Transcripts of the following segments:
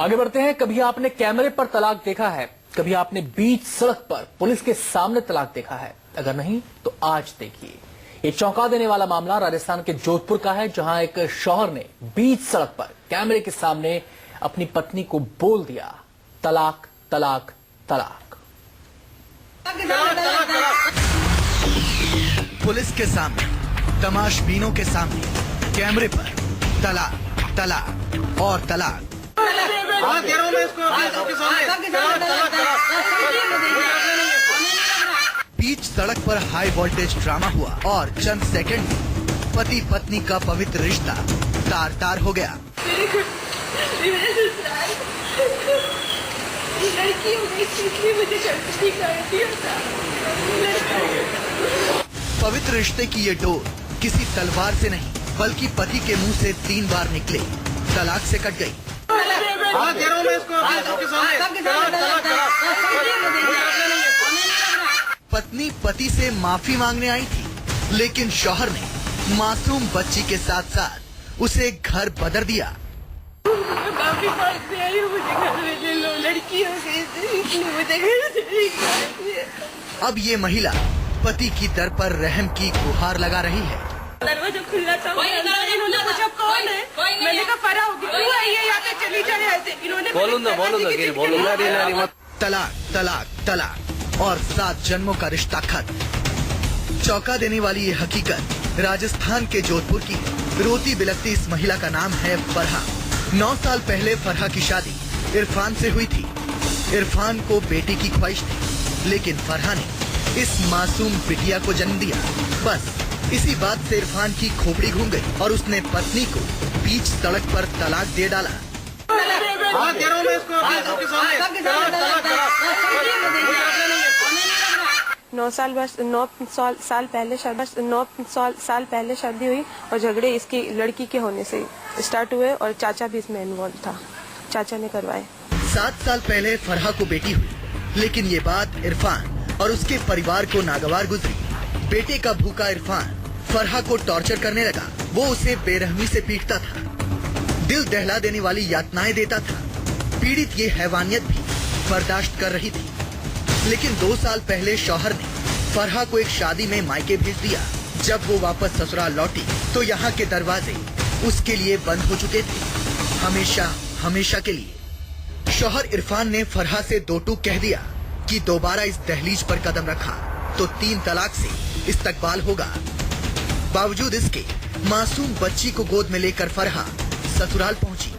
आगे बढ़ते हैं। कभी आपने कैमरे पर तलाक देखा है? कभी आपने बीच सड़क पर पुलिस के सामने तलाक देखा है? अगर नहीं तो आज देखिए। ये चौंका देने वाला मामला राजस्थान के जोधपुर का है, जहां एक शौहर ने बीच सड़क पर कैमरे के सामने अपनी पत्नी को बोल दिया, तलाक तलाक तलाक। पुलिस के सामने, तमाशबीनों के सामने, कैमरे पर तलाक तलाक और तलाक। बीच सड़क पर हाई वोल्टेज ड्रामा हुआ और चंद सेकंड में पति पत्नी का पवित्र रिश्ता तार तार हो गया। पवित्र रिश्ते की ये डोर किसी तलवार से नहीं बल्कि पति के मुंह से 3 बार निकले तलाक से कट गई। पत्नी पति से माफी मांगने आई थी, लेकिन शौहर ने मासूम बच्ची के साथ साथ उसे घर बदल दिया। माफी मांगने आई हूँ, मुझे घर में ले लो, लड़की हो गई, मुझे घर से निकाल। अब ये महिला पति की दर पर रहम की गुहार लगा रही है। दरवाजा खुला था, इन्होंने पूछा कौन है, मैंने कहा फरा होगी, तू आई है, यहाँ पे चली जाए ऐसे। इन्होंने बोलूंगा तलाक तलाक तलाक और 7 जन्मों का रिश्ता खत्म। चौंका देने वाली ये हकीकत राजस्थान के जोधपुर की है। रोती बिलखती इस महिला का नाम है फरहा। 9 साल पहले फरहा की शादी इरफान से हुई थी। इरफान को बेटी की ख्वाहिश थी, लेकिन फरहा ने इस मासूम बिटिया को जन्म दिया। बस इसी बात से इरफान की खोपड़ी घूम गई और उसने पत्नी को बीच सड़क पर तलाक दे डाला। 9 साल पहले शादी हुई और झगड़े इसकी लड़की के होने से स्टार्ट हुए और चाचा भी इसमें इन्वॉल्व था, चाचा ने करवाए। 7 साल पहले फरहा को बेटी हुई, लेकिन ये बात इरफान और उसके परिवार को नागवार गुजरी। बेटे का भूखा इरफान फरहा को टॉर्चर करने लगा। वो उसे बेरहमी से पीटता था, दिल दहला देने वाली यातनाएं देता था। पीड़ित ये हैवानियत भी बर्दाश्त कर रही थी, लेकिन 2 साल पहले शौहर ने फरहा को एक शादी में मायके भेज दिया। जब वो वापस ससुराल लौटी तो यहाँ के दरवाजे उसके लिए बंद हो चुके थे, हमेशा हमेशा के लिए। शौहर इरफान ने फरहा से 2 टूक कह दिया कि दोबारा इस दहलीज पर कदम रखा तो 3 तलाक से इस्तकबाल होगा। बावजूद इसके मासूम बच्ची को गोद में लेकर फरहा ससुराल पहुंची।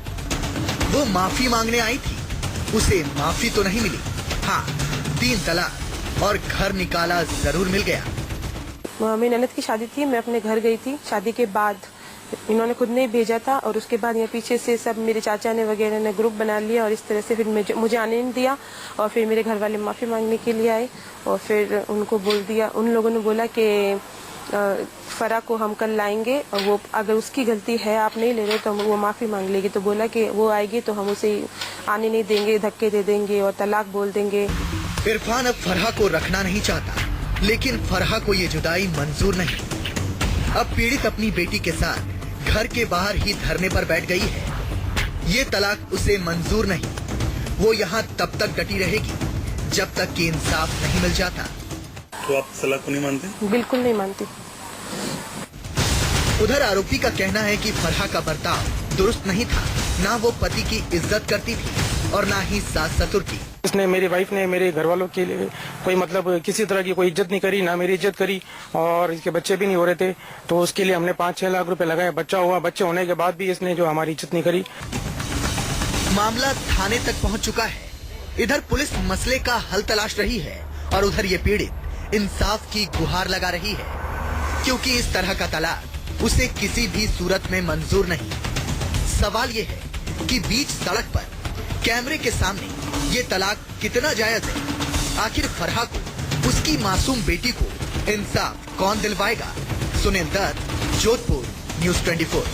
वो माफी मांगने आई थी, उसे माफी तो नहीं मिली, हाँ 3 तलाक और घर निकाला जरूर मिल गया। मेरी ननद की शादी थी, मैं अपने घर गई थी। शादी के बाद इन्होंने खुद ने भेजा था और उसके बाद यहाँ पीछे से सब मेरे चाचा ने वगैरह ने ग्रुप बना लिया और इस तरह से फिर मुझे आने नहीं दिया। और फिर मेरे घर वाले माफ़ी मांगने के लिए आए और फिर उनको बोल दिया, उन लोगों ने बोला कि फरा को हम कल लाएंगे और वो अगर उसकी गलती है, आप नहीं ले रहे तो वो माफ़ी मांग लेगी। तो बोला कि वो आएगी तो हम उसे आने नहीं देंगे, धक्के दे देंगे और तलाक बोल देंगे। इरफान अब फरहा को रखना नहीं चाहता, लेकिन फरहा को ये जुदाई मंजूर नहीं। अब पीड़ित अपनी बेटी के साथ घर के बाहर ही धरने पर बैठ गई है। ये तलाक उसे मंजूर नहीं। वो यहाँ तब तक डटी रहेगी जब तक कि इंसाफ नहीं मिल जाता। तो आप तलाक को नहीं मानते? बिल्कुल नहीं मानती। उधर आरोपी का कहना है कि फरहा का बर्ताव दुरुस्त नहीं था। ना वो पति की इज्जत करती थी और ना ही सास ससुर की। इसने, मेरी वाइफ ने मेरे घर वालों के लिए कोई मतलब किसी तरह की कोई इज्जत नहीं करी, ना मेरी इज्जत करी और इसके बच्चे भी नहीं हो रहे थे। तो उसके लिए हमने 5-6 लाख रुपए लगाए। बच्चा हुआ, बच्चे होने के बाद भी इसने जो हमारी इज्जत नहीं करी। मामला थाने तक पहुंच चुका है। इधर पुलिस मसले का हल तलाश रही है और उधर ये पीड़ित इंसाफ की गुहार लगा रही है, क्योंकि इस तरह का तलाक उसे किसी भी सूरत में मंजूर नहीं। सवाल ये है कि बीच सड़क पर कैमरे के सामने ये तलाक कितना जायज है? आखिर फरहा को, उसकी मासूम बेटी को इंसाफ कौन दिलवाएगा? सुनील दत्त, जोधपुर, न्यूज़ 24।